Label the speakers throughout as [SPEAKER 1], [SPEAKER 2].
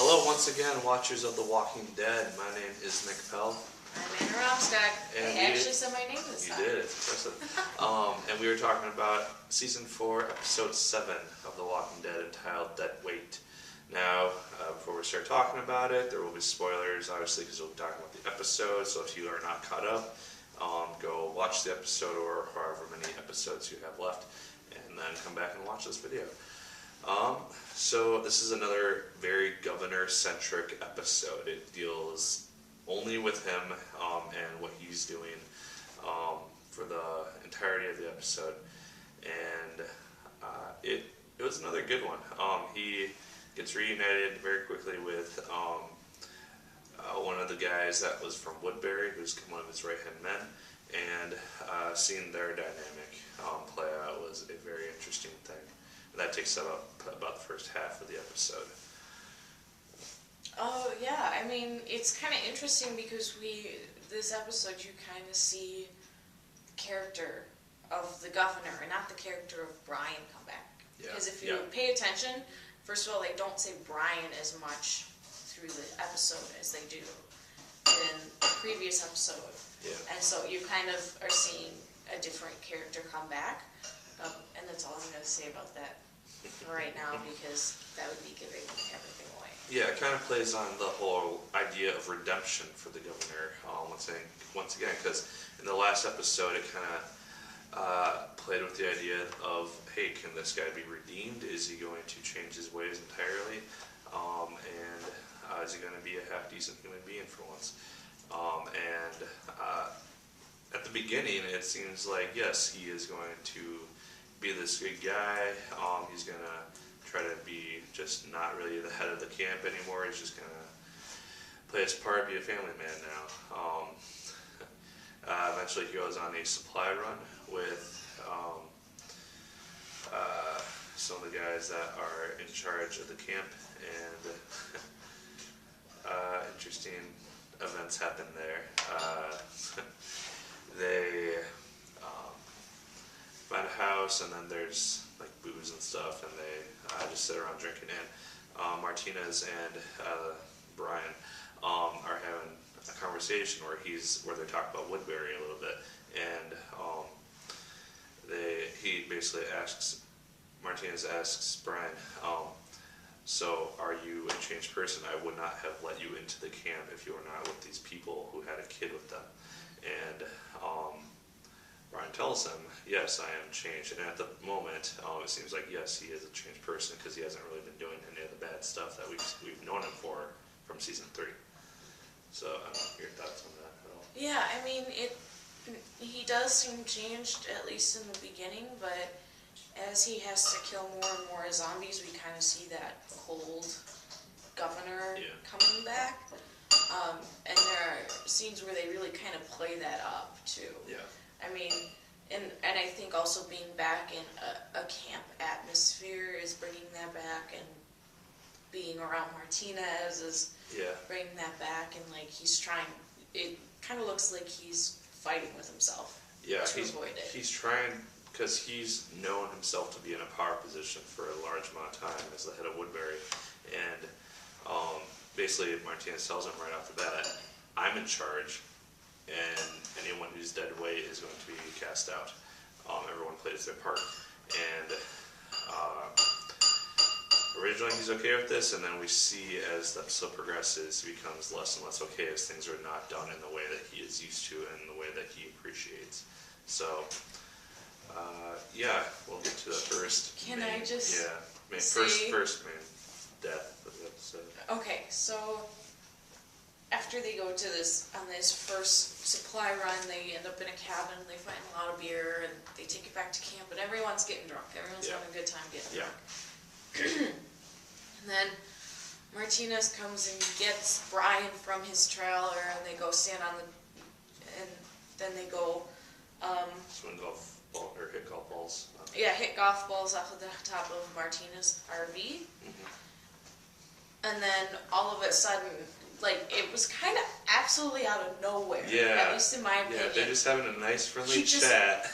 [SPEAKER 1] Hello once again, watchers of The Walking Dead. My name is Nick Pell.
[SPEAKER 2] I'm Anna Romstad. I actually said my name this time.
[SPEAKER 1] You did, it's impressive. And we were talking about Season 4, Episode 7 of The Walking Dead, entitled Dead Weight. Now, before we start talking about it, there will be spoilers, obviously, because we'll be talking about the episode, so if you are not caught up, go watch the episode or however many episodes you have left, and then come back and watch this video. So this is another very governor-centric episode. It deals only with him and what he's doing for the entirety of the episode, and it was another good one. He gets reunited very quickly with one of the guys that was from Woodbury, who's one of his right-hand men, and seeing their dynamic play out was a very interesting thing. And that takes up about the first half of the episode.
[SPEAKER 2] Oh yeah, I mean it's kind of interesting because this episode you kind of see the character of the governor and not the character of Brian come back.
[SPEAKER 1] Yeah.
[SPEAKER 2] Because if you pay attention, first of all, they don't say Brian as much through the episode as they do in the previous episode.
[SPEAKER 1] Yeah.
[SPEAKER 2] And so you kind of are seeing a different character come back. And that's all I'm going to say about that right now, because that would be giving everything away.
[SPEAKER 1] Yeah, it kind of plays on the whole idea of redemption for the governor once again, because in the last episode it kind of played with the idea of, hey, can this guy be redeemed? Is he going to change his ways entirely? And is he going to be a half-decent human being for once? At the beginning it seems like, yes, he is going to be this good guy. He's going to try to be just not really the head of the camp anymore. He's just going to play his part, be a family man now. Eventually he goes on a supply run with some of the guys that are in charge of the camp, and interesting events happen there. They find a house, and then there's like booze and stuff, and they just sit around drinking. And Martinez and Brian are having a conversation where they talk about Woodbury a little bit, and Martinez asks Brian, so are you a changed person? I would not have let you into the camp if you were not with these people who had a kid with them. And Brian tells him, yes, I am changed. And at the moment, it seems like, yes, he is a changed person, because he hasn't really been doing any of the bad stuff that we've known him for from Season 3. So I don't know your thoughts on that at all.
[SPEAKER 2] Yeah, I mean, he does seem changed, at least in the beginning, but as he has to kill more and more zombies, we kind of see that cold governor coming back. And there are scenes where they really kind of play that up, too.
[SPEAKER 1] Yeah.
[SPEAKER 2] I mean, and I think also being back in a camp atmosphere is bringing that back, and being around Martinez is bringing that back, and like he's trying, it kind of looks like he's fighting with himself to avoid it. He's
[SPEAKER 1] trying, because he's known himself to be in a power position for a large amount of time as the head of Woodbury, and basically Martinez tells him right off the bat, I'm in charge, and anyone who's dead weight is going to be cast out. Everyone plays their part, and originally he's okay with this, and then we see as the episode progresses, he becomes less and less okay as things are not done in the way that he is used to and the way that he appreciates. So we'll get to the first first main death of the episode.
[SPEAKER 2] Okay, so after they go to this first supply run, they end up in a cabin, they find a lot of beer, and they take it back to camp, and everyone's getting drunk. Everyone's having a good time getting drunk. And then Martinez comes and gets Brian from his trailer, and they go stand on and then they go
[SPEAKER 1] swing golf ball, or hit golf balls.
[SPEAKER 2] Hit golf balls off of the top of Martinez's RV.
[SPEAKER 1] Mm-hmm.
[SPEAKER 2] And then all of a sudden, like, it was kind of absolutely out of nowhere.
[SPEAKER 1] Yeah.
[SPEAKER 2] At least in my opinion.
[SPEAKER 1] Yeah, they're just having a nice friendly chat.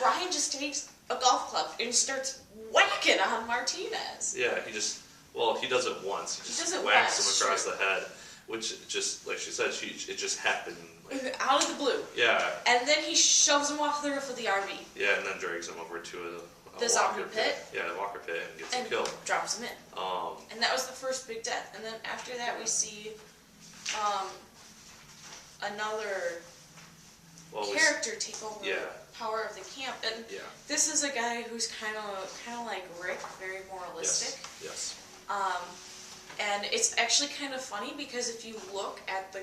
[SPEAKER 2] Brian just takes a golf club and starts whacking on Martinez.
[SPEAKER 1] Yeah, he just Well, he does it once. He
[SPEAKER 2] does
[SPEAKER 1] just
[SPEAKER 2] it
[SPEAKER 1] whacks
[SPEAKER 2] once,
[SPEAKER 1] him across the head, which just like she said, it just happened. Like,
[SPEAKER 2] out of the blue.
[SPEAKER 1] yeah.
[SPEAKER 2] And then he shoves him off the roof of the RV.
[SPEAKER 1] Yeah, and then drags him over to a
[SPEAKER 2] The zombie pit?
[SPEAKER 1] Yeah, the walker pit, and gets him
[SPEAKER 2] And
[SPEAKER 1] killed.
[SPEAKER 2] drops him in. And that was the first big death. And then after that, we see another character take over power of the camp. And this is a guy who's kind of like Rick, very moralistic.
[SPEAKER 1] Yes.
[SPEAKER 2] And it's actually kind of funny because if you look at the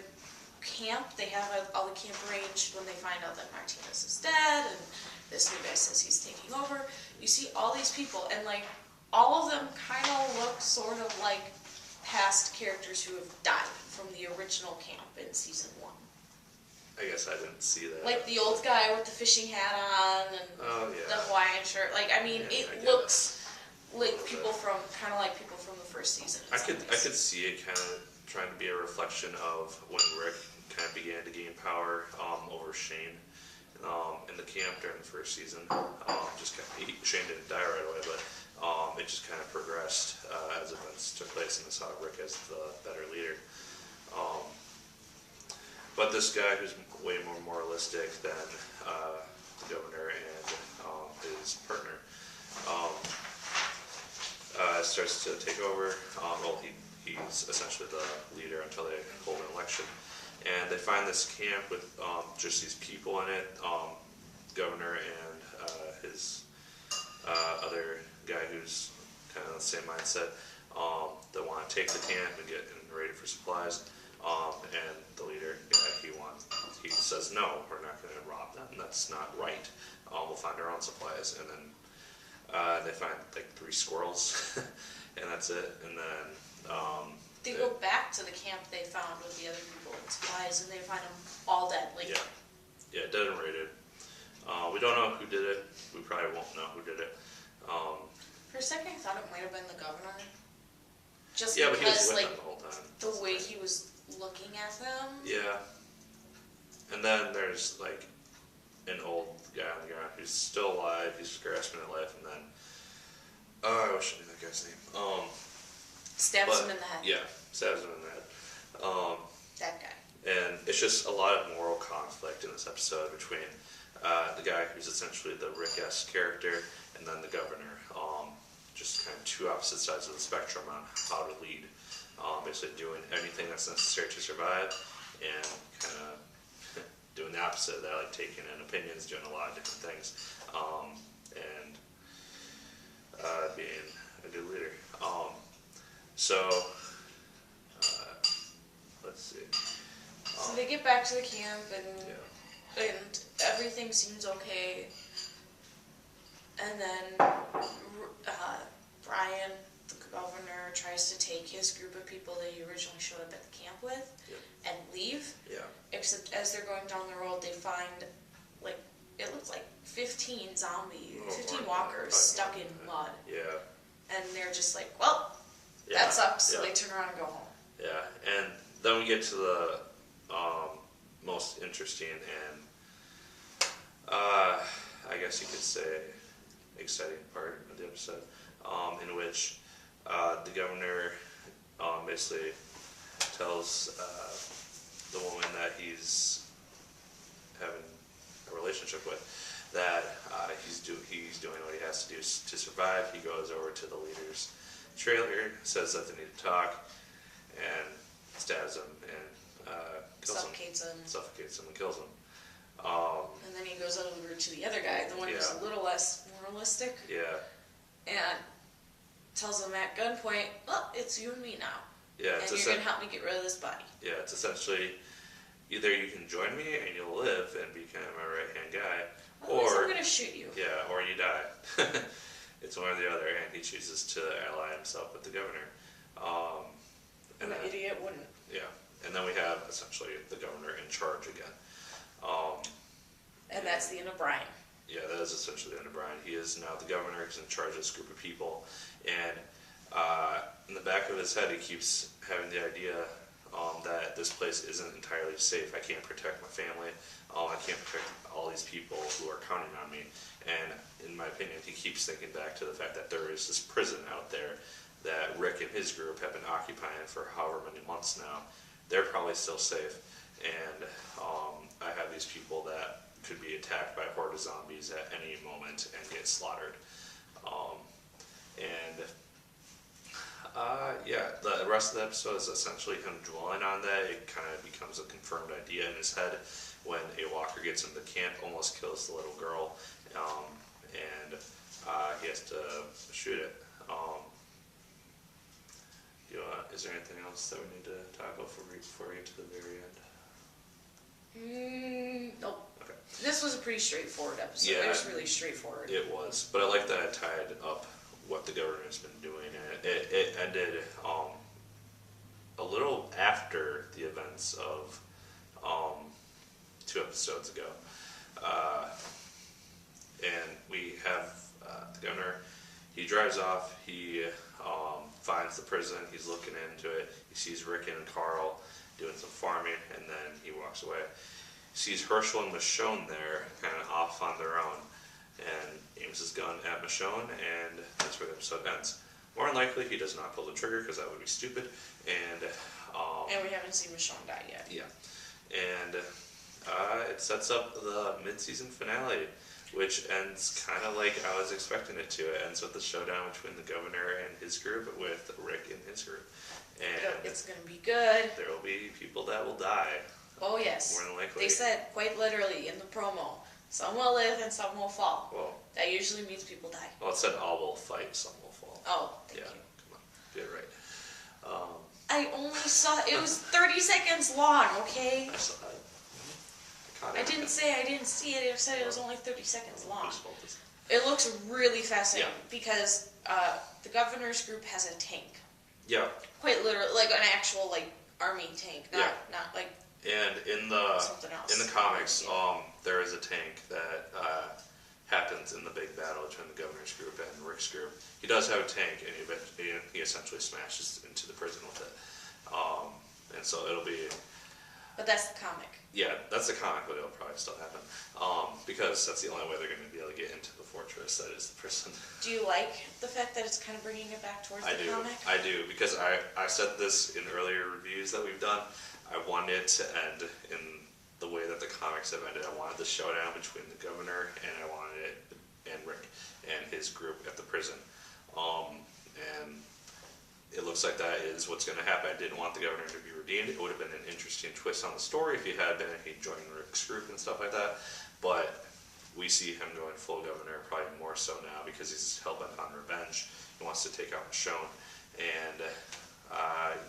[SPEAKER 2] camp, they have all the camp arranged when they find out that Martinez is dead and this new guy says he's taking over. You see all these people and like all of them kind of look sort of like past characters who have died from the original camp in season 1.
[SPEAKER 1] I guess I didn't see that.
[SPEAKER 2] Like the old guy with the fishing hat on and the Hawaiian shirt. Like I mean, it looks like people from the first season.
[SPEAKER 1] I could see it kind of trying to be a reflection of when Rick kind of began to gain power over Shane in the camp during the first season. Shane didn't die right away, but it just kind of progressed as events took place, and I saw Rick as the better leader. But this guy who's way more moralistic than the governor and his partner starts to take over. He's essentially the leader until they hold an election. And they find this camp with just these people in it, governor and his other guy who's kind of the same mindset, that want to take the camp and get ready for supplies. And the leader, he says, no, we're not going to rob them. That's not right. We'll find our own supplies. And then they find like 3 squirrels, and that's it. And then
[SPEAKER 2] they go back to the camp they found with the other people and supplies, and they find them all dead. Like
[SPEAKER 1] dead and raided. We don't know who did it. We probably won't know who did it.
[SPEAKER 2] For a second, I thought it might have been the governor. Just
[SPEAKER 1] but he was
[SPEAKER 2] because,
[SPEAKER 1] with
[SPEAKER 2] like,
[SPEAKER 1] them the whole time.
[SPEAKER 2] The way he was looking at them.
[SPEAKER 1] Yeah. And then there's like an old guy on the ground who's still alive. He's grasping at life, and then I wish I knew that guy's name.
[SPEAKER 2] Stabs him in the head.
[SPEAKER 1] Yeah, stabs him in the head.
[SPEAKER 2] That guy.
[SPEAKER 1] And it's just a lot of moral conflict in this episode between the guy who's essentially the Rick-esque character and then the governor. Just kind of 2 opposite sides of the spectrum on how to lead. Basically doing anything that's necessary to survive and kind of doing the opposite of that, like taking in opinions, doing a lot of different things, and being a good leader. Let's see.
[SPEAKER 2] So they get back to the camp and everything seems okay. And then Brian, the governor, tries to take his group of people that he originally showed up at the camp with and leave. Yeah. Except as they're going down the road, they find, like, it looks like 15 walkers stuck in mud. Yeah. And they're just like, well, that sucks. So they turn around and go home.
[SPEAKER 1] Yeah. And then we get to the most interesting and, I guess you could say, exciting part of the episode, in which the governor basically tells the woman that he's having a relationship with that he's doing what he has to do to survive. He goes over to the leader's trailer, says that they need to talk, and stabs him and kills suffocates him and kills him.
[SPEAKER 2] And then he goes over to the other guy, the one who's a little less moralistic. Yeah. And tells him at gunpoint, well, it's you and me now. Yeah. And you're going to help me get rid of this body.
[SPEAKER 1] Yeah, it's essentially either you can join me and you'll live and become my right-hand guy,
[SPEAKER 2] or I'm going to shoot you.
[SPEAKER 1] Yeah, or you die. It's one or the other, and he chooses to ally himself with the governor.
[SPEAKER 2] And the idiot wouldn't.
[SPEAKER 1] Yeah. And then we have essentially the governor in charge again.
[SPEAKER 2] And that's the end of Brian.
[SPEAKER 1] Yeah, that is essentially the end of Brian. He is now the governor. He's in charge of this group of people. And in the back of his head, he keeps having the idea that this place isn't entirely safe. I can't protect my family. I can't protect all these people who are counting on me. And in my opinion, he keeps thinking back to the fact that there is this prison out there that Rick and his group have been occupying for however many months now. They're probably still safe, and I have these people that could be attacked by horde of zombies at any moment and get slaughtered. Yeah, the rest of the episode is essentially him dwelling on that. It kind of becomes a confirmed idea in his head when a walker gets into the camp, almost kills the little girl, and he has to shoot it. Is there anything else that we need to talk about before we get to the very end?
[SPEAKER 2] Nope.
[SPEAKER 1] Okay.
[SPEAKER 2] This was a pretty straightforward episode.
[SPEAKER 1] Yeah,
[SPEAKER 2] it was really straightforward.
[SPEAKER 1] It was, but I like that it tied up what the government's been doing, and it ended a little after the events of 2 episodes ago. And we have the governor, he drives off, he finds the prison, he's looking into it, he sees Rick and Carl doing some farming, and then he walks away. He sees Herschel and Michonne there, kind of off on their own, and aims his gun at Michonne, and that's where the episode ends. More than likely, he does not pull the trigger, because that would be stupid, and
[SPEAKER 2] we haven't seen Michonne die yet.
[SPEAKER 1] Yeah, and it sets up the mid-season finale, which ends kind of like I was expecting it to. It ends with the showdown between the governor and his group, with Rick and his group. And
[SPEAKER 2] it's going to be good.
[SPEAKER 1] there will be people that will die.
[SPEAKER 2] Oh, yes.
[SPEAKER 1] More than likely.
[SPEAKER 2] They said, quite literally, in the promo, some will live and some will fall.
[SPEAKER 1] Well,
[SPEAKER 2] that usually means people die.
[SPEAKER 1] Well, it said all will fight, some will fall.
[SPEAKER 2] Oh, thank you.
[SPEAKER 1] Come on, get it right.
[SPEAKER 2] I only saw, it was 30 seconds long, okay?
[SPEAKER 1] I saw that.
[SPEAKER 2] I didn't say I didn't see it, I said it was only 30 seconds long.
[SPEAKER 1] Whose fault is
[SPEAKER 2] It looks really fascinating
[SPEAKER 1] Yeah.
[SPEAKER 2] because the governor's group has a tank.
[SPEAKER 1] it? Yeah,
[SPEAKER 2] Quite literally, like an actual army tank, not like
[SPEAKER 1] and in the
[SPEAKER 2] something else.
[SPEAKER 1] in the comics, there is a tank that happens in the big battle between the governor's group and Rick's group. He does have a tank, and he essentially smashes into the prison with it. And so it'll be.
[SPEAKER 2] But that's the comic.
[SPEAKER 1] Yeah, that's the comic, but it'll probably still happen. Because that's the only way they're going to be able to get into the fortress, that is the prison.
[SPEAKER 2] Do you like the fact that it's kind of bringing it back towards the comic?
[SPEAKER 1] I do, because I said this in earlier reviews that we've done. I wanted it to end in the way that the comics have ended. I wanted the showdown between the governor, and I wanted it, and Rick, and his group at the prison. And it looks like that is what's going to happen. I didn't want the governor to be redeemed. It would have been an interesting twist on the story if he had been, if he joined Rick's group and stuff like that. But we see him going full governor, probably more so now, because he's hell-bent on revenge. He wants to take out Michonne. And,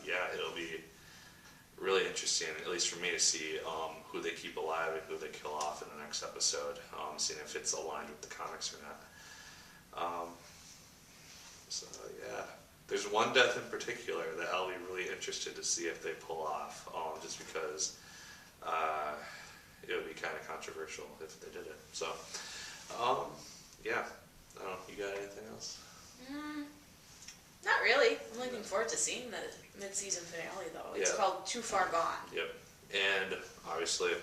[SPEAKER 1] yeah, it'll be really interesting, at least for me, to see who they keep alive and who they kill off in the next episode, seeing if it's aligned with the comics or not. So, yeah. There's one death in particular that I'll be really interested to see if they pull off, just because it would be kind of controversial if they did it. So, yeah. I don't know. You got anything else?
[SPEAKER 2] Not really. I'm looking forward to seeing the mid-season finale, though. It's called Too Far Gone.
[SPEAKER 1] Yep. And obviously,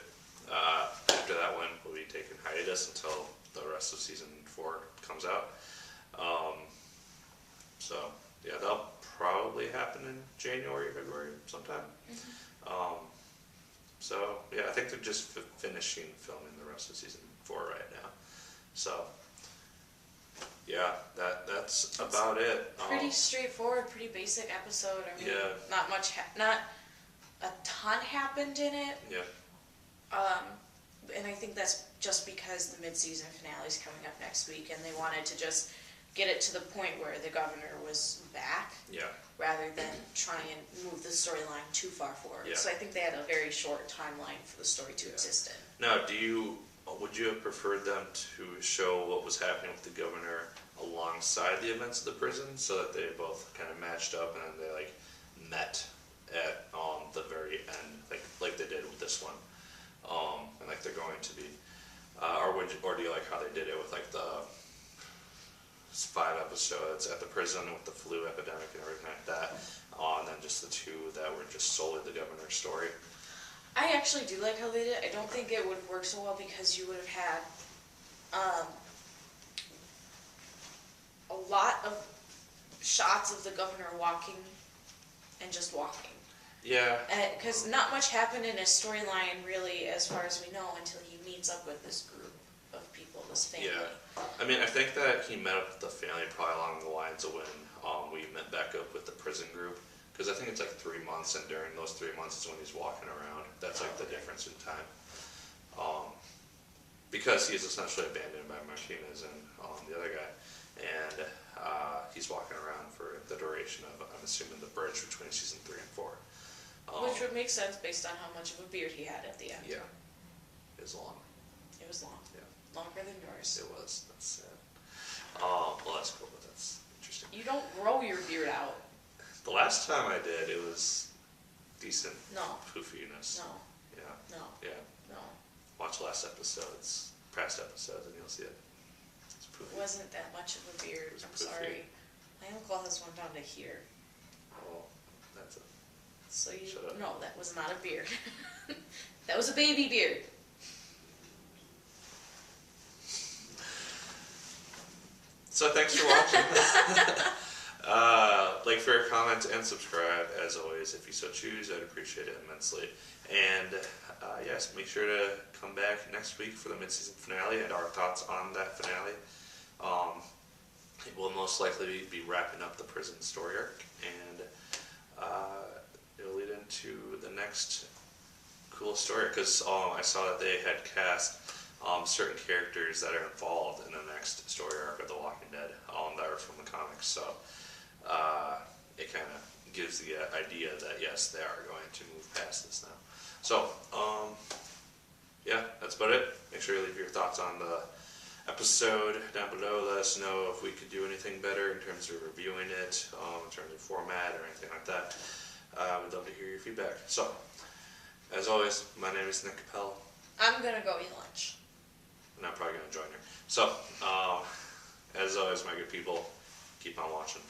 [SPEAKER 1] after that one, we'll be taking hiatus until the rest of season 4 comes out. So, yeah, that'll probably happen in January, February, sometime. So, yeah, I think they're just finishing filming the rest of season 4 right now. So, yeah, that's about it.
[SPEAKER 2] Pretty straightforward, pretty basic episode. I mean,
[SPEAKER 1] Yeah.
[SPEAKER 2] not much, not a ton happened in it.
[SPEAKER 1] Yeah.
[SPEAKER 2] And I think that's just because the mid-season finale is coming up next week, and they wanted to just get it to the point where the governor was back,
[SPEAKER 1] Yeah.
[SPEAKER 2] rather than try and move the storyline too far forward.
[SPEAKER 1] Yeah.
[SPEAKER 2] So I think they had a very short timeline for the story to exist in.
[SPEAKER 1] Now, would you have preferred them to show what was happening with the governor alongside the events of the prison, so that they both kind of matched up and they met at the very end, like they did with this one, and like they're going to be, or do you like how they did it with the 5 episodes at the prison with the flu epidemic and everything like that, and then just the 2 that were just solely the governor's story?
[SPEAKER 2] I actually do like how they did it. I don't think it would work so well because you would have had a lot of shots of the governor walking and just walking.
[SPEAKER 1] Yeah.
[SPEAKER 2] Because not much happened in his storyline, really, as far as we know, until he meets up with this group of people, this family.
[SPEAKER 1] Yeah. I mean, I think that he met up with the family probably along the lines of when we met back up with the prison group. Because I think it's like 3 months, and during those 3 months is when he's walking around. That's like the difference in time. Because he's essentially abandoned by Martinez and the other guy. And he's walking around for the duration of, I'm assuming, the bridge between season 3 and 4.
[SPEAKER 2] Which would make sense based on how much of a beard he had at the end.
[SPEAKER 1] Yeah. It was long.
[SPEAKER 2] It was long.
[SPEAKER 1] Yeah.
[SPEAKER 2] Longer than yours.
[SPEAKER 1] It was. That's sad. Well, that's cool, but that's interesting.
[SPEAKER 2] You don't grow your beard out.
[SPEAKER 1] The last time I did, it was decent
[SPEAKER 2] No.
[SPEAKER 1] poofiness.
[SPEAKER 2] No.
[SPEAKER 1] Yeah.
[SPEAKER 2] No.
[SPEAKER 1] Yeah.
[SPEAKER 2] No.
[SPEAKER 1] Watch past episodes, and you'll see it. It's
[SPEAKER 2] It
[SPEAKER 1] poofy.
[SPEAKER 2] wasn't that much of a beard.
[SPEAKER 1] It was
[SPEAKER 2] I'm
[SPEAKER 1] poofy.
[SPEAKER 2] sorry. My uncle has one down to here.
[SPEAKER 1] Oh, that's it.
[SPEAKER 2] So you
[SPEAKER 1] Shut up.
[SPEAKER 2] no, that was not a beard. That was a baby beard.
[SPEAKER 1] So thanks for watching. Like, favorite, comment, and subscribe, as always, if you so choose. I'd appreciate it immensely. And yes, make sure to come back next week for the mid-season finale and our thoughts on that finale. It will most likely be wrapping up the prison story arc, and it'll lead into the next cool story, because I saw that they had cast certain characters that are involved in the next story arc of The Walking Dead that are from the comics, so it kind of gives the idea that yes, they are going to move past this now. So yeah, that's about it. Make sure you leave your thoughts on the episode down below. Let us know if we could do anything better in terms of reviewing it, in terms of format or anything like that. We'd love to hear your feedback. So, as always, my name is Nick Pell.
[SPEAKER 2] I'm gonna go eat lunch.
[SPEAKER 1] And I'm probably going to join her. So, as always, my good people, keep on watching.